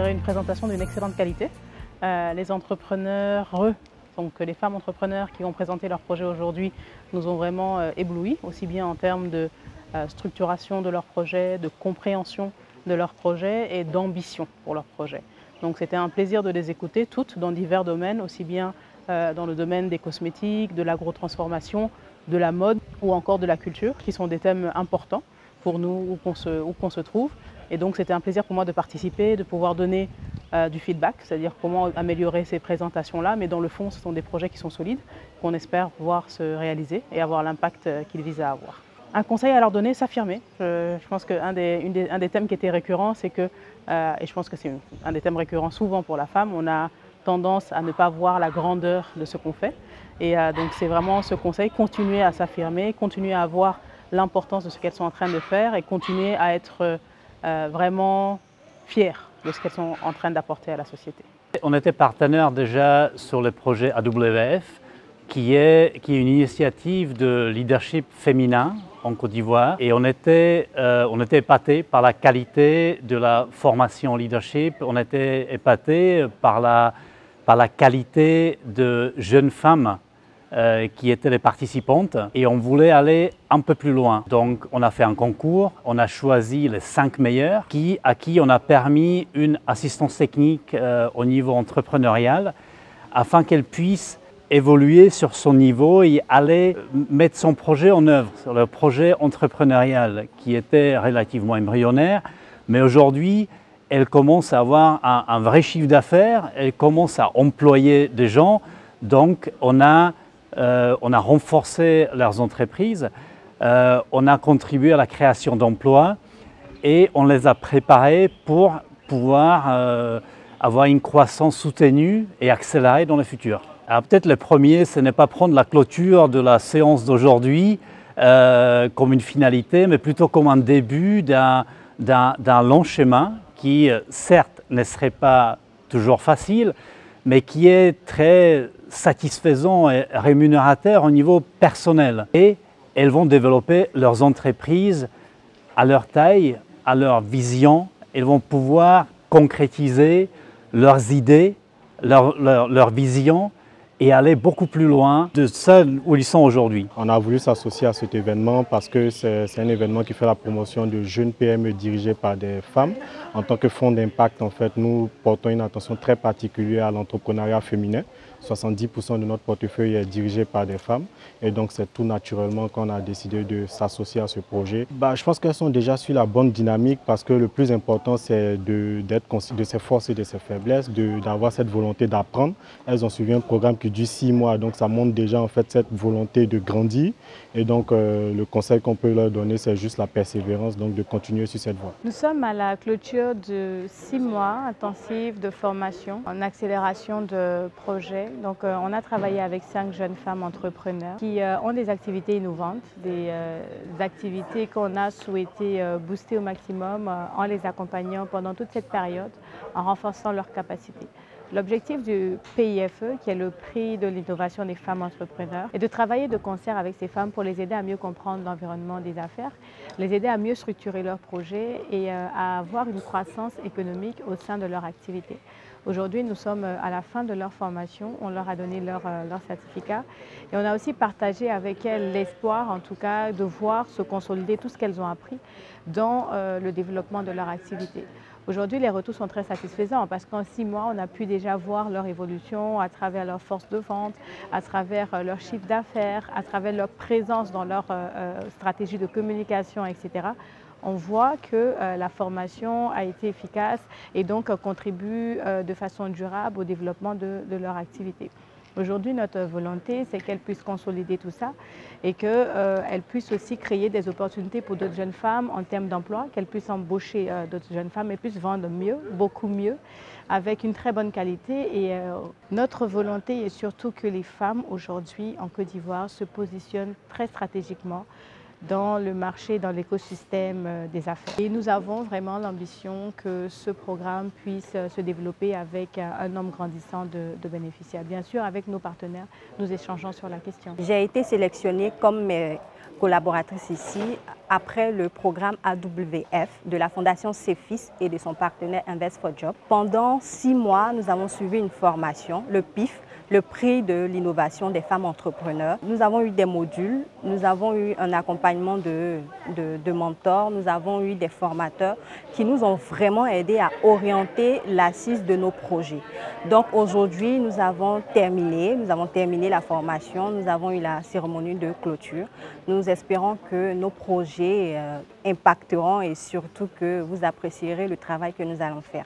Une présentation d'une excellente qualité. Les entrepreneurs, donc les femmes entrepreneurs qui ont présenté leur projet aujourd'hui, nous ont vraiment éblouis, aussi bien en termes de structuration de leur projet, de compréhension de leur projet et d'ambition pour leur projet. Donc c'était un plaisir de les écouter, toutes dans divers domaines, aussi bien dans le domaine des cosmétiques, de l'agrotransformation, de la mode ou encore de la culture, qui sont des thèmes importants pour nous où qu'on se trouve. Et donc c'était un plaisir pour moi de participer, de pouvoir donner du feedback, c'est-à-dire comment améliorer ces présentations-là, mais dans le fond, ce sont des projets qui sont solides, qu'on espère voir se réaliser et avoir l'impact qu'ils visent à avoir. Un conseil à leur donner, s'affirmer. Je pense qu'un des thèmes qui était récurrent, c'est que, et je pense que c'est un des thèmes récurrents souvent pour la femme, on a tendance à ne pas voir la grandeur de ce qu'on fait. Et donc c'est vraiment ce conseil, continuer à s'affirmer, continuer à voir l'importance de ce qu'elles sont en train de faire et continuer à être vraiment fières de ce qu'elles sont en train d'apporter à la société. On était partenaire déjà sur le projet AWF, qui est une initiative de leadership féminin en Côte d'Ivoire. Et on était épatés par la qualité de la formation leadership, on était épatés par la qualité de jeunes femmes qui étaient les participantes et on voulait aller un peu plus loin. Donc on a fait un concours, on a choisi les 5 meilleurs à qui on a permis une assistance technique au niveau entrepreneurial afin qu'elles puissent évoluer sur son niveau et aller mettre son projet en œuvre, sur le projet entrepreneurial qui était relativement embryonnaire, mais aujourd'hui elle commence à avoir un vrai chiffre d'affaires, elle commence à employer des gens, donc on a renforcé leurs entreprises, on a contribué à la création d'emplois et on les a préparés pour pouvoir avoir une croissance soutenue et accélérée dans le futur. Alors peut-être le premier, ce n'est pas prendre la clôture de la séance d'aujourd'hui comme une finalité, mais plutôt comme un début d'un long chemin qui, certes, ne serait pas toujours facile, mais qui est très satisfaisant et rémunérateur au niveau personnel. Et elles vont développer leurs entreprises à leur taille, à leur vision. Elles vont pouvoir concrétiser leurs idées, leur vision et aller beaucoup plus loin de celles où ils sont aujourd'hui. On a voulu s'associer à cet événement parce que c'est un événement qui fait la promotion de jeunes PME dirigées par des femmes. En tant que fonds d'impact, en fait, nous portons une attention très particulière à l'entrepreneuriat féminin. 70% de notre portefeuille est dirigé par des femmes et donc c'est tout naturellement qu'on a décidé de s'associer à ce projet. Je pense qu'elles sont déjà sur la bonne dynamique parce que le plus important c'est d'être conscient de ses forces et de ses faiblesses, d'avoir cette volonté d'apprendre. Elles ont suivi un programme qui dure 6 mois donc ça montre déjà en fait cette volonté de grandir et donc le conseil qu'on peut leur donner c'est juste la persévérance, donc de continuer sur cette voie. Nous sommes à la clôture de 6 mois intensifs de formation en accélération de projets. Donc on a travaillé avec 5 jeunes femmes entrepreneurs qui ont des activités innovantes, des activités qu'on a souhaité booster au maximum en les accompagnant pendant toute cette période, en renforçant leurs capacités. L'objectif du PIFE, qui est le prix de l'innovation des femmes entrepreneurs, est de travailler de concert avec ces femmes pour les aider à mieux comprendre l'environnement des affaires, les aider à mieux structurer leurs projets et à avoir une croissance économique au sein de leur activité. Aujourd'hui, nous sommes à la fin de leur formation, on leur a donné leur certificat et on a aussi partagé avec elles l'espoir, en tout cas, de voir se consolider tout ce qu'elles ont appris dans le développement de leur activité. Aujourd'hui, les retours sont très satisfaisants parce qu'en 6 mois, on a pu déjà voir leur évolution à travers leur force de vente, à travers leur chiffre d'affaires, à travers leur présence dans leur stratégie de communication, etc. On voit que la formation a été efficace et donc contribue de façon durable au développement de leur activité. Aujourd'hui, notre volonté, c'est qu'elles puissent consolider tout ça et qu'elles puissent aussi créer des opportunités pour d'autres jeunes femmes en termes d'emploi, qu'elles puissent embaucher d'autres jeunes femmes et puissent vendre mieux, beaucoup mieux, avec une très bonne qualité. Et notre volonté est surtout que les femmes aujourd'hui en Côte d'Ivoire se positionnent très stratégiquement dans le marché, dans l'écosystème des affaires. Et nous avons vraiment l'ambition que ce programme puisse se développer avec un nombre grandissant de bénéficiaires. Bien sûr, avec nos partenaires, nous échangeons sur la question. J'ai été sélectionnée comme collaboratrice ici après le programme AWF de la Fondation CEFIS et de son partenaire Invest for Jobs. Pendant 6 mois, nous avons suivi une formation, le PIF, le prix de l'innovation des femmes entrepreneurs. Nous avons eu des modules, nous avons eu un accompagnement de mentors, nous avons eu des formateurs qui nous ont vraiment aidés à orienter l'assise de nos projets. Donc aujourd'hui, nous avons terminé la formation, nous avons eu la cérémonie de clôture. Nous espérons que nos projets impacteront et surtout que vous apprécierez le travail que nous allons faire.